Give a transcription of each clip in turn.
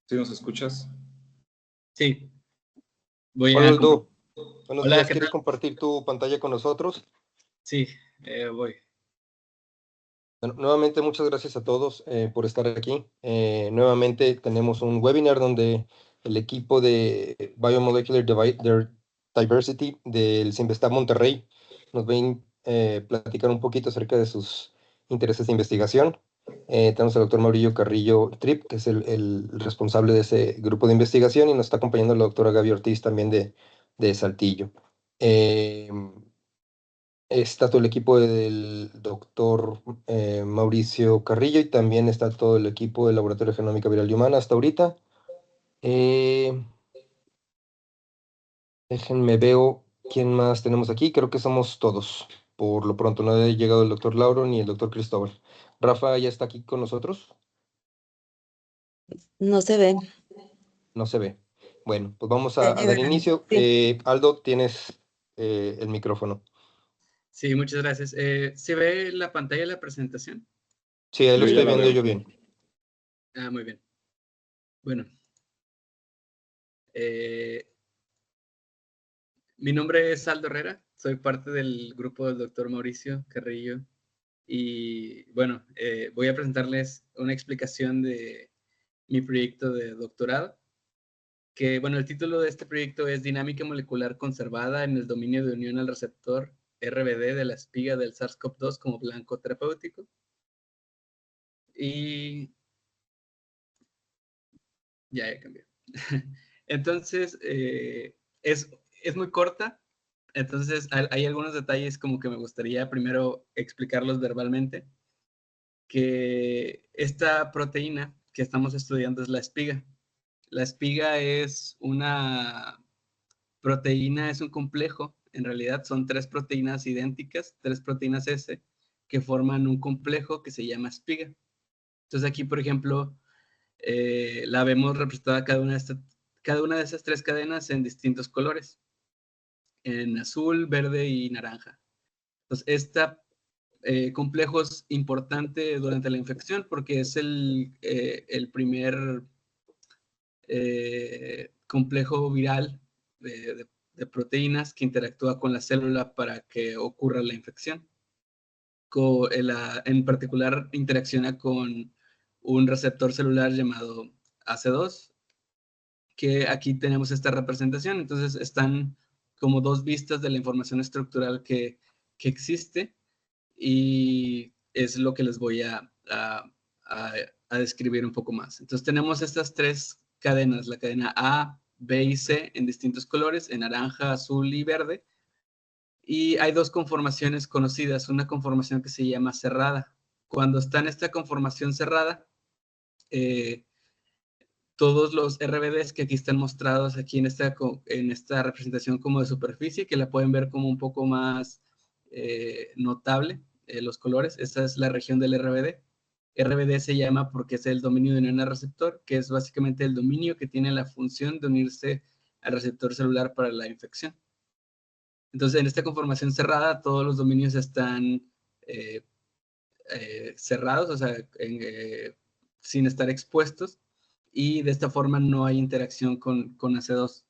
¿Sí nos escuchas? Sí, voy Hola a Aldo, buenos Hola, días. ¿qué ¿Quieres tal? compartir tu pantalla con nosotros? Sí, voy. Bueno, nuevamente muchas gracias a todos por estar aquí. Nuevamente tenemos un webinar donde el equipo de Biomolecular Diversity del CIMBESTAB Monterrey nos va a platicar un poquito acerca de sus intereses de investigación. Tenemos al doctor Mauricio Carrillo Tripp, que es el responsable de ese grupo de investigación, y nos está acompañando la doctora Gaby Ortiz también de Saltillo. Eh, Está todo el equipo del doctor Mauricio Carrillo, y también está todo el equipo del Laboratorio de Genómica Viral y Humana hasta ahorita. Eh, Déjenme veo quién más tenemos aquí. Creo que somos todos. Por lo pronto no ha llegado el doctor Lauro ni el doctor Cristóbal. Rafa ya está aquí con nosotros. No se ve. No se ve. Bueno, pues vamos Ya a dar llegarán. inicio. Sí. Aldo, tienes el micrófono. Sí, muchas gracias. ¿Se ve la pantalla de la presentación? Sí, ahí lo Yo ya estoy la viendo veo. yo bien. Ah, muy bien. Bueno, eh, mi nombre es Aldo Herrera, soy parte del grupo del doctor Mauricio Carrillo y bueno, voy a presentarles una explicación de mi proyecto de doctorado, que bueno, el título de este proyecto es Dinámica molecular conservada en el dominio de unión al receptor RBD de la espiga del SARS-CoV-2 como blanco terapéutico. Y ya cambió. Entonces, es muy corta, entonces hay algunos detalles como que me gustaría primero explicarlos verbalmente, que esta proteína que estamos estudiando es la espiga. La espiga es una proteína, es un complejo, en realidad son tres proteínas idénticas, tres proteínas S, que forman un complejo que se llama espiga. Entonces aquí, por ejemplo, la vemos representada cada una de esas tres cadenas en distintos colores, en azul, verde y naranja. Entonces, complejo es importante durante la infección porque es el primer complejo viral de proteínas que interactúa con la célula para que ocurra la infección. En particular, interacciona con un receptor celular llamado AC2, que aquí tenemos esta representación. Entonces están como dos vistas de la información estructural que existe y es lo que les voy a describir un poco más. Entonces tenemos estas tres cadenas, la cadena A, B y C en distintos colores, en naranja, azul y verde. Y hay dos conformaciones conocidas, una conformación que se llama cerrada. Cuando está en esta conformación cerrada, eh, todos los RBDs que aquí están mostrados aquí en esta representación como de superficie, que la pueden ver como un poco más notable, los colores. Esta es la región del RBD. RBD se llama porque es el dominio de unión al receptor, que es básicamente el dominio que tiene la función de unirse al receptor celular para la infección. Entonces, en esta conformación cerrada, todos los dominios están cerrados, o sea, sin estar expuestos, y de esta forma no hay interacción con AC2.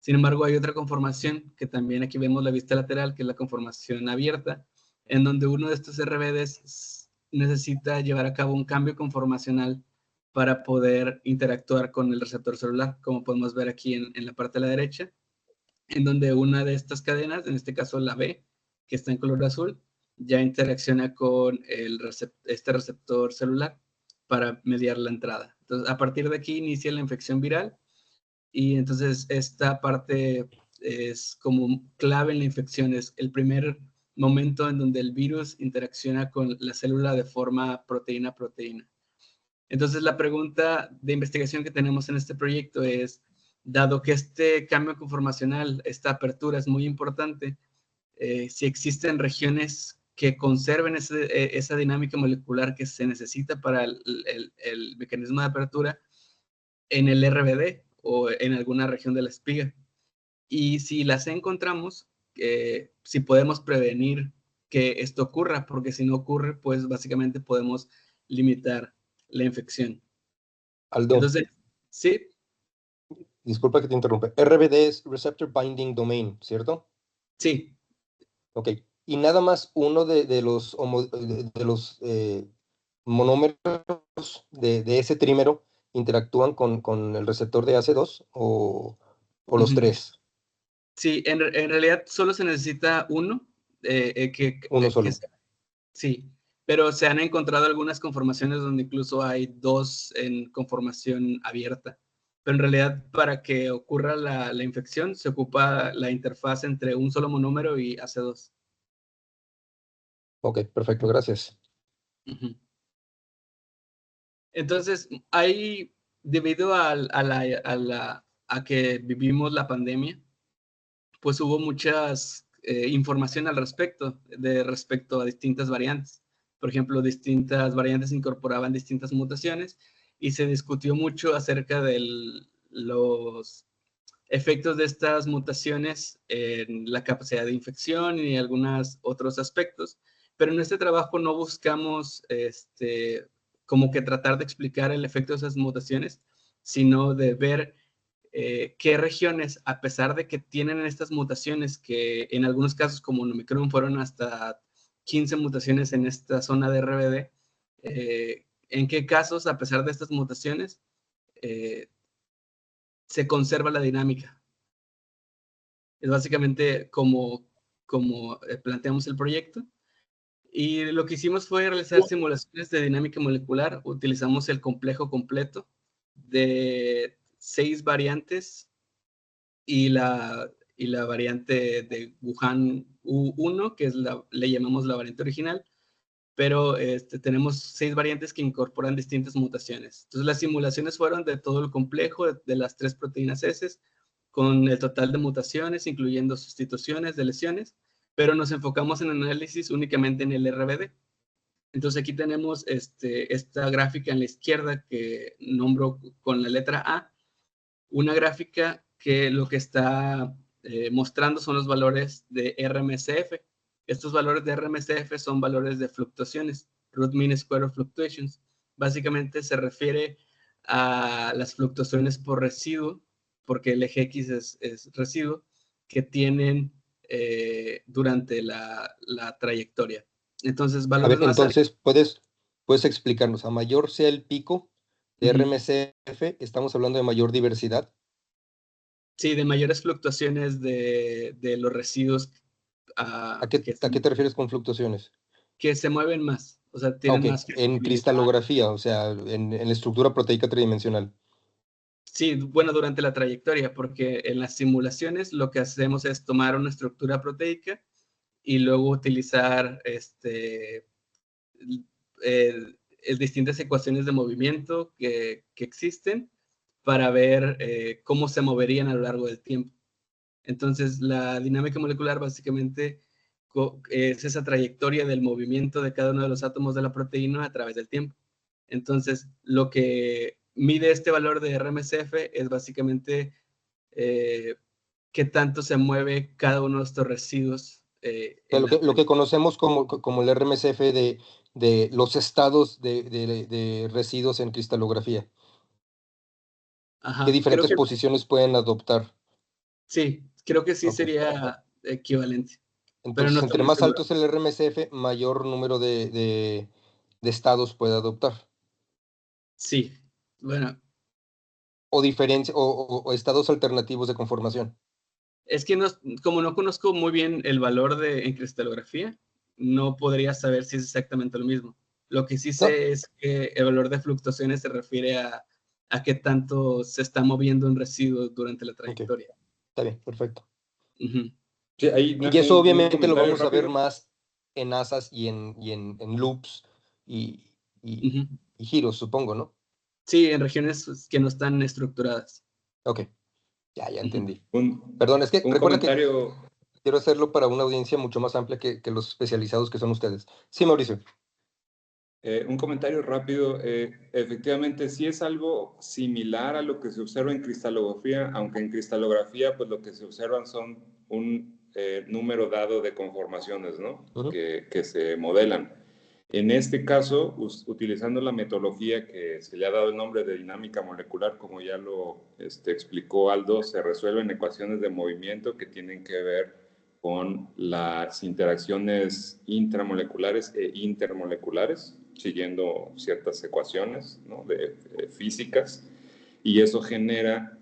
Sin embargo, hay otra conformación que también aquí vemos la vista lateral, que es la conformación abierta, en donde uno de estos RBDs necesita llevar a cabo un cambio conformacional para poder interactuar con el receptor celular, como podemos ver aquí en la parte de la derecha, en donde una de estas cadenas, en este caso la B, que está en color azul, ya interacciona con este receptor celular para mediar la entrada. Entonces, a partir de aquí inicia la infección viral y entonces esta parte es como clave en la infección, es el primer momento en donde el virus interacciona con la célula de forma proteína-proteína. Entonces, la pregunta de investigación que tenemos en este proyecto es, dado que este cambio conformacional, esta apertura es muy importante, si existen regiones que conserven esa dinámica molecular que se necesita para el mecanismo de apertura en el RBD o en alguna región de la espiga. Y si las encontramos, si podemos prevenir que esto ocurra, porque si no ocurre, pues básicamente podemos limitar la infección. Aldo, Entonces, Sí, Disculpa que te interrumpa. RBD es Receptor Binding Domain, ¿cierto? sí. Ok. Y nada más uno de los, de los monómeros de ese trímero interactúan con el receptor de AC2 o los Ujú. tres, Sí, en realidad solo se necesita uno, uno solo. sí, pero se han encontrado algunas conformaciones donde incluso hay dos en conformación abierta. Pero en realidad, para que ocurra la infección, se ocupa la interfaz entre un solo monómero y AC2. Ok, perfecto, gracias. Ujú. Entonces, debido a que vivimos la pandemia, pues hubo muchas información al respecto a distintas variantes. Por ejemplo, distintas variantes incorporaban distintas mutaciones y se discutió mucho acerca de los efectos de estas mutaciones en la capacidad de infección y algunos otros aspectos. Pero en este trabajo no buscamos como que tratar de explicar el efecto de esas mutaciones, sino de ver qué regiones, a pesar de que tienen estas mutaciones, que en algunos casos como en Omicron fueron hasta 15 mutaciones en esta zona de RBD, en qué casos, a pesar de estas mutaciones, eh, se conserva la dinámica. Es básicamente como planteamos el proyecto. Y lo que hicimos fue realizar simulaciones de dinámica molecular. Utilizamos el complejo completo de 6 variantes y la variante de Wuhan U1, que le llamamos la variante original, pero tenemos 6 variantes que incorporan distintas mutaciones. Entonces las simulaciones fueron de todo el complejo de las 3 proteínas S, con el total de mutaciones, incluyendo sustituciones de lesiones, pero nos enfocamos en análisis únicamente en el RBD. Entonces aquí tenemos esta gráfica en la izquierda que nombro con la letra A, una gráfica que lo que está mostrando son los valores de RMSF. Estos valores de RMSF son valores de fluctuaciones, root mean square of fluctuations. Básicamente se refiere a las fluctuaciones por residuo, porque el eje X es residuo, que tienen durante la trayectoria. Entonces, A valores ver, más altos. entonces, ¿puedes explicarnos? A mayor sea el pico de Uh-huh. RMCF, estamos hablando de mayor diversidad. Sí, de mayores fluctuaciones de los residuos ¿A qué, que, a qué te refieres con fluctuaciones? que se mueven más, o sea, Ah, tienen ok, más en flexibilidad. cristalografía, o sea, en la estructura proteica tridimensional. Sí, bueno, durante la trayectoria, porque en las simulaciones lo que hacemos es tomar una estructura proteica y luego utilizar distintas ecuaciones de movimiento que existen para ver cómo se moverían a lo largo del tiempo. Entonces, la dinámica molecular básicamente es esa trayectoria del movimiento de cada uno de los átomos de la proteína a través del tiempo. Entonces, lo que mide este valor de RMSF es básicamente qué tanto se mueve cada uno de estos residuos O sea, en la lo que trayectoria. conocemos como el RMCF de los estados de residuos en cristalografía. ¿Qué Ajá, creo diferentes que posiciones pueden adoptar? sí, creo que sí Ok. sería equivalente, pero no Entonces, estoy entre muy más alto seguro. es el RMCF, mayor número de estados puede adoptar. Sí, bueno, O diferencia, o estados alternativos de conformación. es que no, como no conozco muy bien el valor en cristalografía, no podría saber si es exactamente lo mismo. Lo que sí No, sé es que el valor de fluctuaciones se refiere a qué tanto se está moviendo un residuo durante la ok, trayectoria. está bien, perfecto. Ujú, Sí, ahí Y eso un obviamente lo comentario vamos a ver rápido. más en asas en loops y, y, ujú. y giros, supongo, ¿no? Sí, en regiones que no están estructuradas. Ok, ya Ujú. entendí. Un, Perdón, es que un recuerda que comentario, quiero hacerlo para una audiencia mucho más amplia que los especializados que son ustedes. Sí, Mauricio. un comentario rápido. Efectivamente, sí es algo similar a lo que se observa en cristalografía, aunque en cristalografía, pues lo que se observan son un número dado de conformaciones, ¿no? Ujú. Que se modelan. En este caso, utilizando la metodología que se le ha dado el nombre de dinámica molecular, como ya lo explicó Aldo, se resuelven ecuaciones de movimiento que tienen que ver con las interacciones intramoleculares e intermoleculares, siguiendo ciertas ecuaciones, ¿no?, de físicas, y eso genera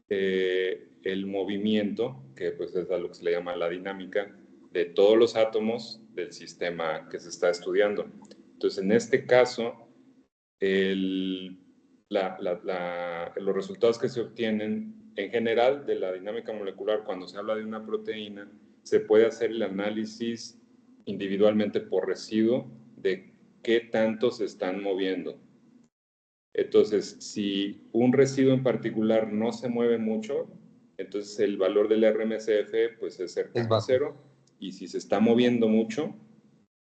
el movimiento, que pues es a lo que se le llama la dinámica, de todos los átomos del sistema que se está estudiando. Entonces, en este caso, los resultados que se obtienen en general de la dinámica molecular, cuando se habla de una proteína, se puede hacer el análisis individualmente por residuo de qué tanto se están moviendo. Entonces, si un residuo en particular no se mueve mucho, entonces el valor del RMSF pues es cercano a cero, y si se está moviendo mucho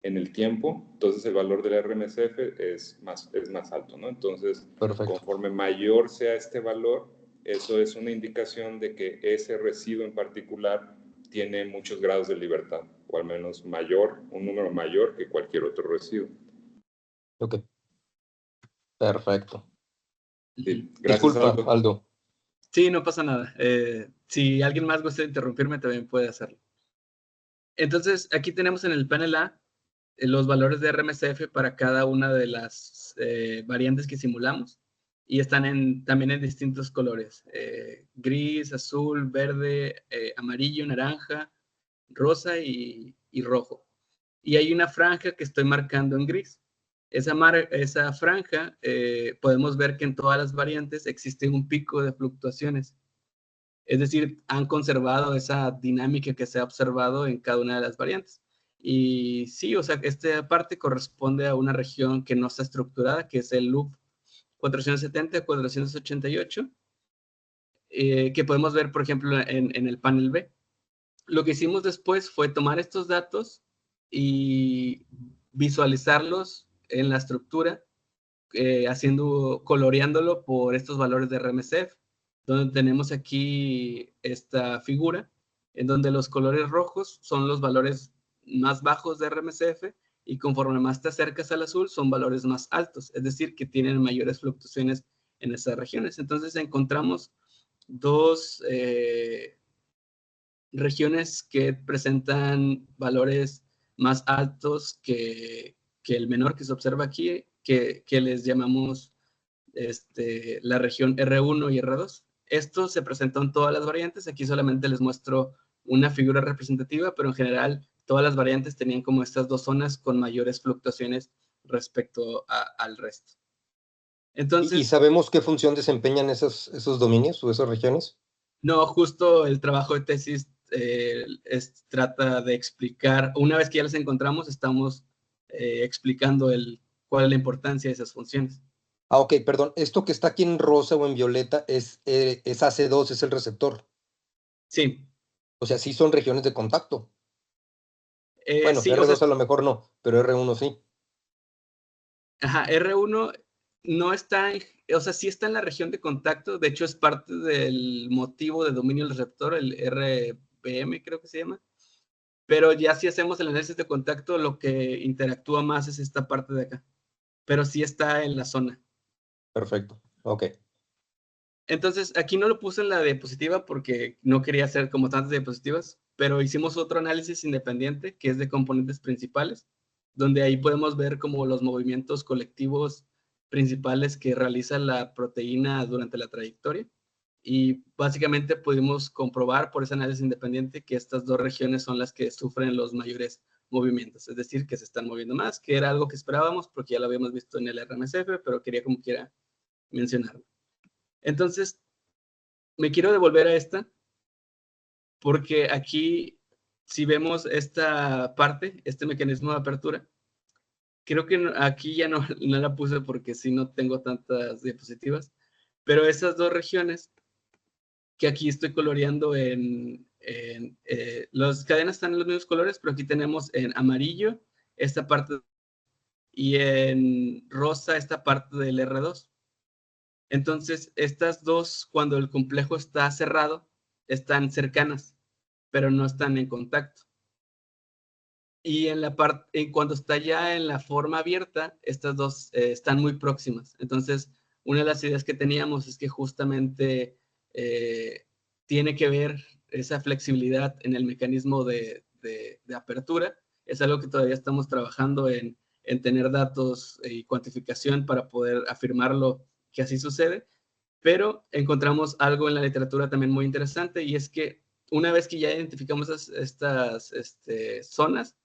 en el tiempo, entonces el valor del RMSF es más alto, ¿no? Entonces, Perfecto. Conforme mayor sea este valor, eso es una indicación de que ese residuo en particular tiene muchos grados de libertad, o al menos un número mayor que cualquier otro residuo. Ok. Perfecto. Sí, gracias, Disculpa, Aldo. Sí, no pasa nada. Si alguien más gusta interrumpirme, también puede hacerlo. Entonces, aquí tenemos en el panel A los valores de RMSF para cada una de las variantes que simulamos, y están también en distintos colores: gris, azul, verde, amarillo, naranja, rosa y rojo. Y hay una franja que estoy marcando en gris. Esa franja, podemos ver que en todas las variantes existe un pico de fluctuaciones. Es decir, han conservado esa dinámica que se ha observado en cada una de las variantes. Y sí, o sea, esta parte corresponde a una región que no está estructurada, que es el loop 470-488, que podemos ver, por ejemplo, en el panel B. Lo que hicimos después fue tomar estos datos y visualizarlos en la estructura, coloreándolo por estos valores de RMSF, donde tenemos aquí esta figura, en donde los colores rojos son los valores más bajos de RMSF, y conforme más te acercas al azul son valores más altos, es decir, que tienen mayores fluctuaciones en esas regiones. Entonces encontramos dos regiones que presentan valores más altos que el menor que se observa aquí, que les llamamos la región R1 y R2. Esto se presentó en todas las variantes. Aquí solamente les muestro una figura representativa, pero en general todas las variantes tenían como estas dos zonas con mayores fluctuaciones respecto al resto. Entonces, ¿Y sabemos qué función desempeñan esos dominios o esas regiones? No, justo el trabajo de tesis trata de explicar, una vez que ya las encontramos, estamos explicando cuál es la importancia de esas funciones. Ah, ok, perdón. Esto que está aquí en rosa o en violeta es AC2, es el receptor. Sí. O sea, sí son regiones de contacto. Bueno, Sí, R2 a lo mejor no, pero R1 sí. Ajá, R1 no está, o sea, sí está en la región de contacto. De hecho, es parte del motivo de dominio del receptor, el RPM creo que se llama. Pero ya si hacemos el análisis de contacto, lo que interactúa más es esta parte de acá. Pero sí está en la zona. Perfecto, ok. Entonces, aquí no lo puse en la diapositiva porque no quería hacer como tantas diapositivas, pero hicimos otro análisis independiente que es de componentes principales, donde ahí podemos ver como los movimientos colectivos principales que realiza la proteína durante la trayectoria. Y básicamente pudimos comprobar por ese análisis independiente que estas dos regiones son las que sufren los mayores movimientos, es decir, que se están moviendo más, que era algo que esperábamos porque ya lo habíamos visto en el RMSF, pero quería como quiera mencionarlo. Entonces, me quiero devolver a esta, porque aquí, si vemos esta parte, este mecanismo de apertura, creo que aquí ya no la puse porque sí no tengo tantas diapositivas, pero esas dos regiones que aquí estoy coloreando las cadenas están en los mismos colores, pero aquí tenemos en amarillo esta parte y en rosa esta parte del R2. Entonces, estas dos, cuando el complejo está cerrado, están cercanas, pero no están en contacto. Y cuando está ya en la forma abierta, estas dos están muy próximas. Entonces, una de las ideas que teníamos es que justamente tiene que ver esa flexibilidad en el mecanismo de apertura. Es algo que todavía estamos trabajando en tener datos y cuantificación para poder afirmarlo que así sucede, pero encontramos algo en la literatura también muy interesante, y es que una vez que ya identificamos estas zonas,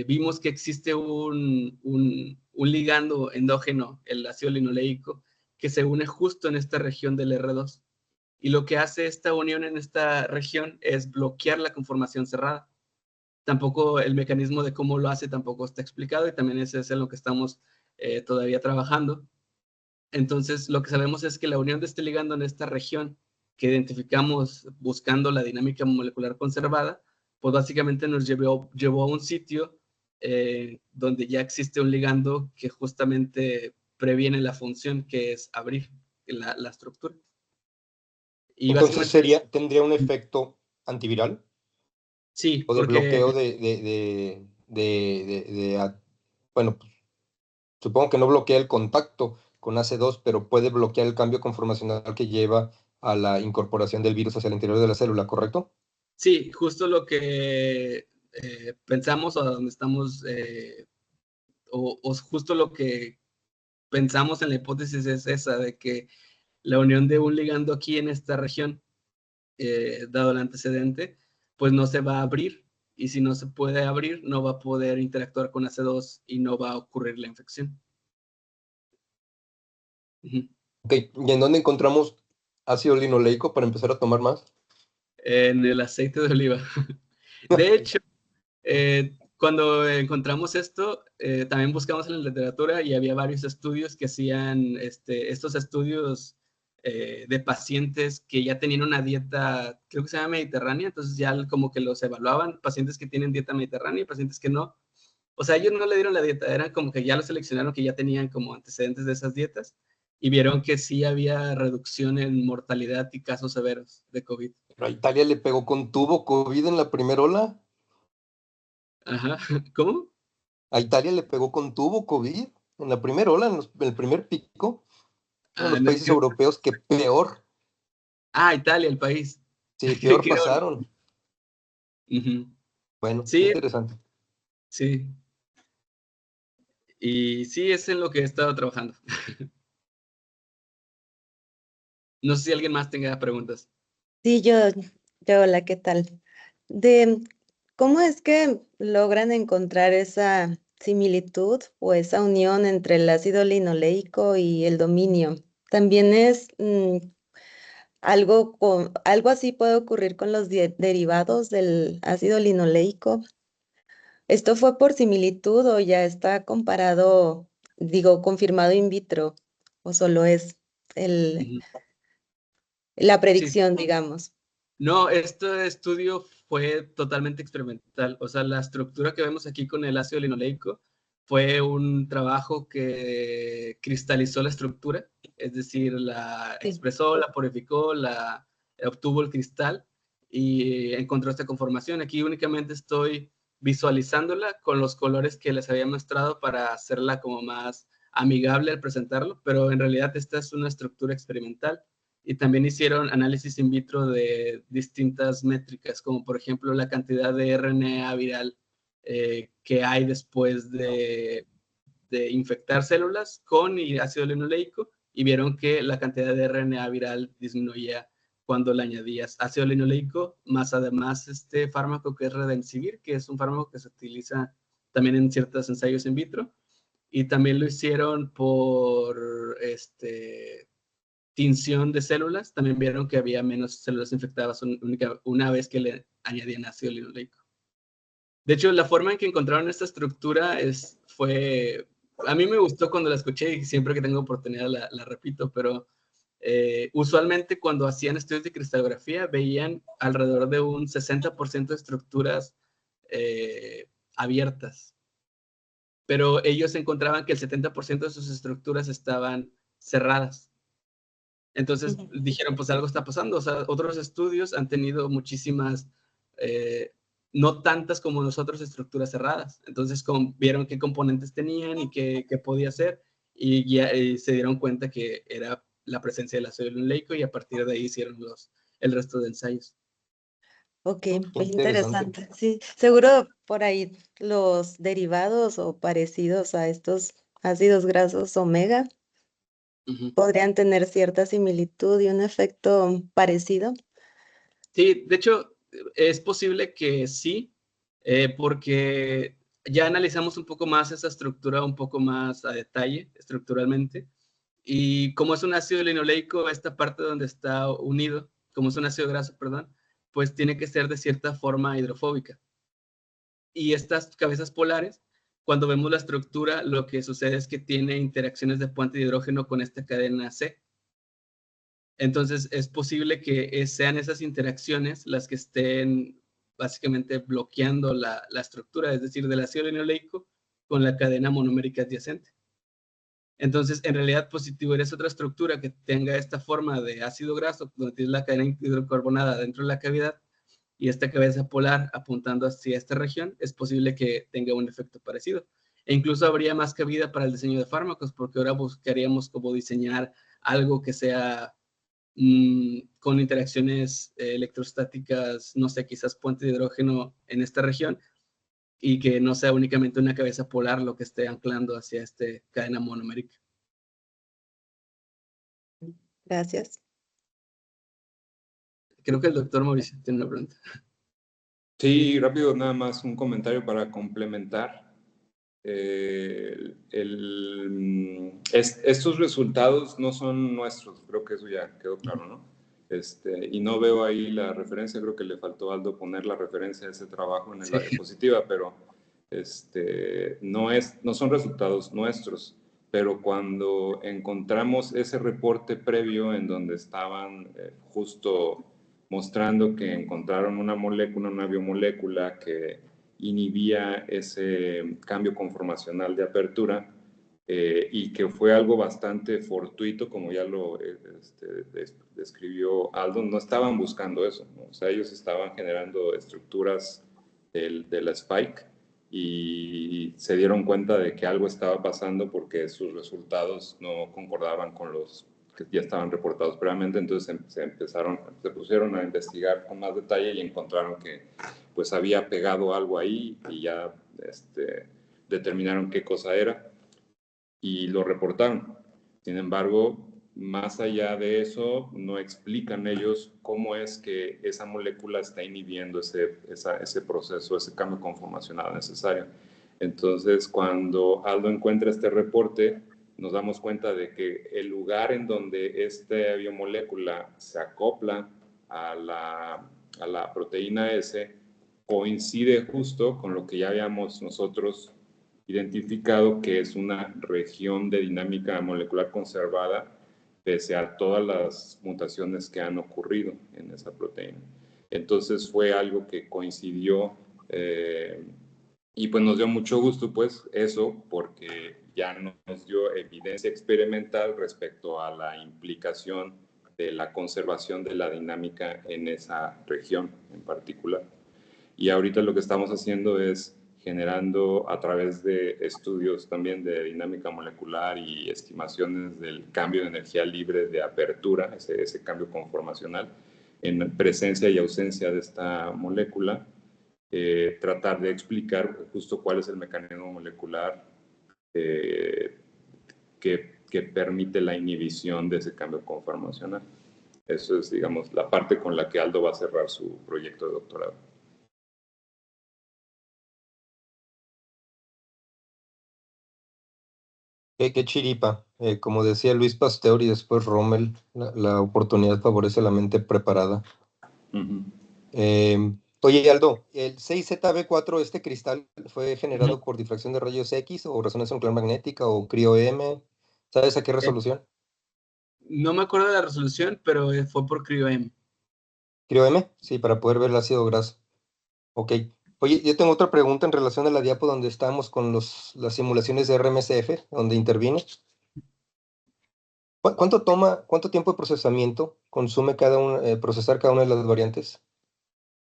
vimos que existe un ligando endógeno, el ácido linoleico, que se une justo en esta región del R2. Y lo que hace esta unión en esta región es bloquear la conformación cerrada. Tampoco el mecanismo de cómo lo hace tampoco está explicado, y también ese es en lo que estamos todavía trabajando. Entonces, lo que sabemos es que la unión de este ligando en esta región que identificamos buscando la dinámica molecular conservada, pues básicamente nos llevó a un sitio donde ya existe un ligando que justamente previene la función, que es abrir la estructura. Y Entonces tendría un efecto antiviral sí, o de porque bloqueo bueno, pues, supongo que no bloquea el contacto con AC2, pero puede bloquear el cambio conformacional que lleva a la incorporación del virus hacia el interior de la célula, ¿correcto? sí, justo lo que pensamos, o donde estamos, o justo lo que pensamos en la hipótesis es esa, de que la unión de un ligando aquí en esta región, dado el antecedente, pues no se va a abrir, y si no se puede abrir, no va a poder interactuar con AC2 y no va a ocurrir la infección. Uh-huh. Ok, ¿y en dónde encontramos ácido linoleico para empezar a tomar más? En el aceite de oliva. De hecho, cuando encontramos esto, también buscamos en la literatura, y había varios estudios que hacían estos estudios de pacientes que ya tenían una dieta, creo que se llama mediterránea. Entonces ya como que los evaluaban, pacientes que tienen dieta mediterránea y pacientes que no. O sea, ellos no le dieron la dieta, eran como que ya los seleccionaron, que ya tenían como antecedentes de esas dietas, y vieron que sí había reducción en mortalidad y casos severos de COVID. ¿A Italia le pegó con tubo COVID en la primera ola? Ajá, ¿cómo? ¿A Italia le pegó con tubo COVID en la primera ola, en el primer pico? Uno de Ah, los países europeos que peor, Italia, el país. sí, peor Creo. pasaron. Uh-huh. Bueno, qué Sí, interesante. sí. Y sí, es en lo que he estado trabajando. No sé si alguien más tenga preguntas. Sí, hola, ¿qué tal? De ¿Cómo es que logran encontrar esa similitud o esa unión entre el ácido linoleico y el dominio? También es algo así puede ocurrir con los derivados del ácido linoleico. ¿Esto fue por similitud o ya está comparado, digo, confirmado in vitro, o solo es el, Ujú. la Sí, predicción, digamos? no, este estudio fue totalmente experimental. O sea, la estructura que vemos aquí con el ácido linoleico fue un trabajo que cristalizó la estructura, es decir, la Sí. expresó, la purificó, obtuvo el cristal y encontró esta conformación. Aquí únicamente estoy visualizándola con los colores que les había mostrado para hacerla como más amigable al presentarlo, pero en realidad esta es una estructura experimental. Y también hicieron análisis in vitro de distintas métricas, como por ejemplo la cantidad de RNA viral que hay después de infectar células con ácido linoleico, y vieron que la cantidad de RNA viral disminuía cuando le añadías ácido linoleico, más además este fármaco que es Redensivir, que es un fármaco que se utiliza también en ciertos ensayos in vitro. Y también lo hicieron por tinción de células, también vieron que había menos células infectadas una vez que le añadían ácido linoleico. De hecho, la forma en que encontraron esta estructura a mí me gustó cuando la escuché, y siempre que tengo oportunidad la repito, pero usualmente cuando hacían estudios de cristalografía veían alrededor de un 60% de estructuras abiertas, pero ellos encontraban que el 70% de sus estructuras estaban cerradas. Entonces dijeron, pues algo está pasando. O sea, otros estudios han tenido muchísimas no tantas como nosotros estructuras cerradas. Entonces vieron qué componentes tenían y qué podía hacer, y se dieron cuenta que era la presencia del ácido linoleico, y a partir de ahí hicieron el resto de ensayos. Ok, Qué muy interesante. interesante. Sí, seguro por ahí los derivados o parecidos a estos ácidos grasos omega Ujú. podrían tener cierta similitud y un efecto parecido. Sí, de hecho, es posible que sí, porque ya analizamos un poco más esa estructura, un poco más a detalle, estructuralmente. Y como es un ácido linoleico, esta parte donde está unido, como es un ácido graso, perdón, pues tiene que ser de cierta forma hidrofóbica. Y estas cabezas polares, cuando vemos la estructura, lo que sucede es que tiene interacciones de puente de hidrógeno con esta cadena C. Entonces, es posible que sean esas interacciones las que estén básicamente bloqueando la estructura, es decir, del ácido linoleico con la cadena monomérica adyacente. Entonces, en realidad, pues si tuvieras otra estructura que tenga esta forma de ácido graso, donde tienes la cadena hidrocarbonada dentro de la cavidad y esta cabeza polar apuntando hacia esta región, es posible que tenga un efecto parecido. E incluso habría más cabida para el diseño de fármacos, porque ahora buscaríamos cómo diseñar algo que sea con interacciones electrostáticas, no sé, quizás puente de hidrógeno en esta región, y que no sea únicamente una cabeza polar lo que esté anclando hacia esta cadena monomérica. Gracias. Creo que el doctor Mauricio tiene una pregunta. Sí, rápido, nada más un comentario para complementar. Estos resultados no son nuestros, creo que eso ya quedó claro, ¿no? Y no veo ahí la referencia, creo que le faltó a Aldo poner la referencia de ese trabajo en la diapositiva, pero no son resultados nuestros. Pero cuando encontramos ese reporte previo en donde estaban justo mostrando que encontraron una molécula, una biomolécula que inhibía ese cambio conformacional de apertura, y que fue algo bastante fortuito, como ya lo describió Aldo. No estaban buscando eso, ¿no? O sea, ellos estaban generando estructuras de la spike y se dieron cuenta de que algo estaba pasando porque sus resultados no concordaban con los que ya estaban reportados previamente. Entonces se pusieron a investigar con más detalle y encontraron que pues había pegado algo ahí, y ya determinaron qué cosa era y lo reportaron. Sin embargo, más allá de eso, no explican ellos cómo es que esa molécula está inhibiendo ese proceso, ese cambio conformacional necesario. Entonces, cuando Aldo encuentra este reporte, nos damos cuenta de que el lugar en donde esta biomolécula se acopla a la proteína S coincide justo con lo que ya habíamos nosotros identificado, que es una región de dinámica molecular conservada pese a todas las mutaciones que han ocurrido en esa proteína. Entonces fue algo que coincidió, y pues nos dio mucho gusto pues eso, porque ya nos dio evidencia experimental respecto a la implicación de la conservación de la dinámica en esa región en particular. Y ahorita lo que estamos haciendo es generando, a través de estudios también de dinámica molecular y estimaciones del cambio de energía libre de apertura, ese cambio conformacional, en presencia y ausencia de esta molécula, tratar de explicar justo cuál es el mecanismo molecular que permite la inhibición de ese cambio conformacional. Eso es, digamos, la parte con la que Aldo va a cerrar su proyecto de doctorado. Qué chiripa. Como decía Luis Pasteur y después Rommel, la oportunidad favorece a la mente preparada. Oye, Aldo, ¿el 6ZB4, este cristal, fue generado por difracción de rayos X o resonancia nuclear magnética o cryo-M? ¿Sabes a qué resolución? No me acuerdo de la resolución, pero fue por cryo-M. ¿Cryo-M? Sí, para poder ver el ácido graso. Ok. Oye, yo tengo otra pregunta en relación a la diapo donde estábamos con las simulaciones de RMSF, donde intervine. ¿Cuánto tiempo de procesamiento consume procesar cada una de las variantes?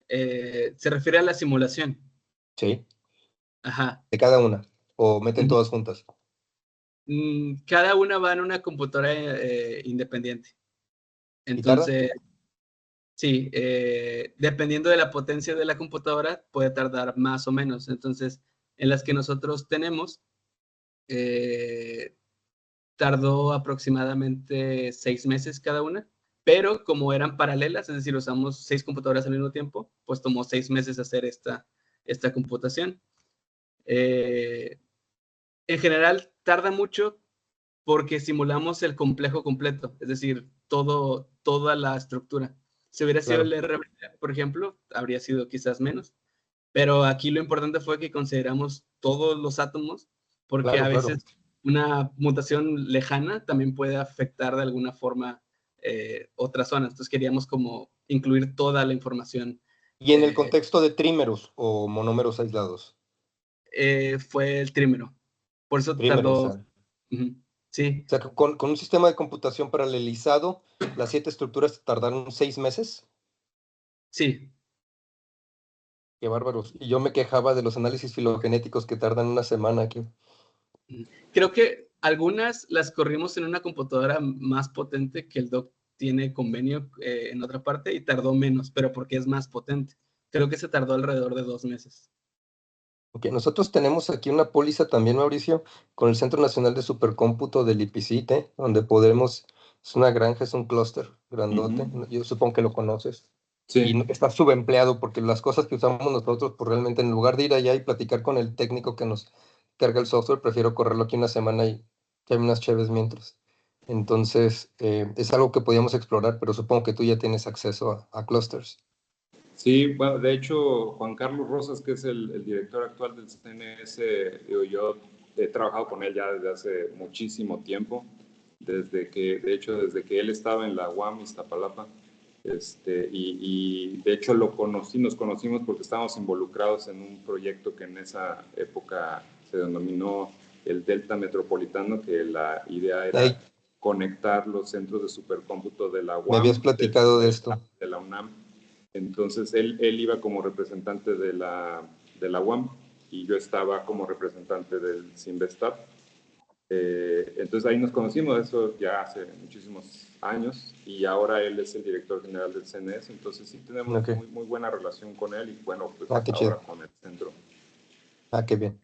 se refiere a la simulación. Sí, Ajá. de cada una. O meten todas juntas. Cada una va en una computadora independiente. ¿Y tarda? Entonces, sí, dependiendo de la potencia de la computadora, puede tardar más o menos. Entonces, en las que nosotros tenemos, tardó aproximadamente 6 meses cada una, pero como eran paralelas, es decir, usamos 6 computadoras al mismo tiempo, pues tomó 6 meses hacer esta computación. En general, tarda mucho porque simulamos el complejo completo, es decir, toda la estructura. Si hubiera sido Claro. el RBD, por ejemplo, habría sido quizás menos, pero aquí lo importante fue que consideramos todos los átomos, porque a Claro, claro. veces una mutación lejana también puede afectar de alguna forma otras zonas. Entonces queríamos como incluir toda la información. Y en el contexto de trímeros o monómeros aislados. Fue el trímero. Por eso Trímeros, tardó. Sí, O sea, que con un sistema de computación paralelizado, las 7 estructuras tardaron 6 meses. sí. Qué bárbaros. Y yo me quejaba de los análisis filogenéticos que tardan una semana aquí. Creo que algunas las corrimos en una computadora más potente que el doc tiene convenio en otra parte y tardó menos, pero porque es más potente. Creo que se tardó alrededor de 2 meses. Ok, nosotros tenemos aquí una póliza también, Mauricio, con el Centro Nacional de Supercómputo del IPCITE, donde podremos, es una granja, es un clúster grandote, yo supongo que lo conoces. Sí. Y está subempleado porque las cosas que usamos nosotros, pues realmente en lugar de ir allá y platicar con el técnico que nos carga el software, prefiero correrlo aquí una semana y echarme unas cheves mientras. Entonces, es algo que podíamos explorar, pero supongo que tú ya tienes acceso a clusters. Sí, bueno, de hecho, Juan Carlos Rosas, que es el director actual del CNS, yo he trabajado con él ya desde hace muchísimo tiempo, desde que él estaba en la UAM Iztapalapa, y de hecho nos conocimos porque estábamos involucrados en un proyecto que en esa época se denominó el Delta Metropolitano, que la idea era Hey, conectar los centros de supercómputo de la UAM, me habías platicado de esto. de la UNAM. Entonces él iba como representante de la UAM y yo estaba como representante del CINVESTAP. Entonces ahí nos conocimos, eso ya hace muchísimos años, y ahora él es el director general del CNS, entonces sí tenemos Ok. muy buena relación con él y bueno, pues Qué ahora chido. con el centro. Qué bien.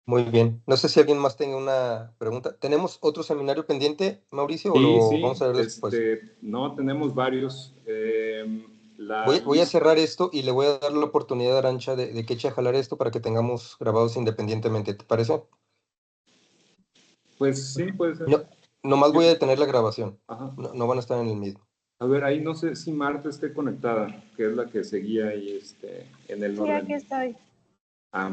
Muy bien. No sé si alguien más tenga una pregunta. ¿Tenemos otro seminario pendiente, Mauricio, o lo vamos a ver después? No, tenemos varios. Voy a cerrar esto y le voy a dar la oportunidad a Arancha de que eche a jalar esto para que tengamos grabados independientemente. ¿Te parece? Pues sí, puede ser. No, nomás voy a detener la grabación. Ajá. No van a estar en el mismo. A ver, ahí no sé si Marta esté conectada, que es la que seguía ahí en el Sí, orden. aquí estoy. Muy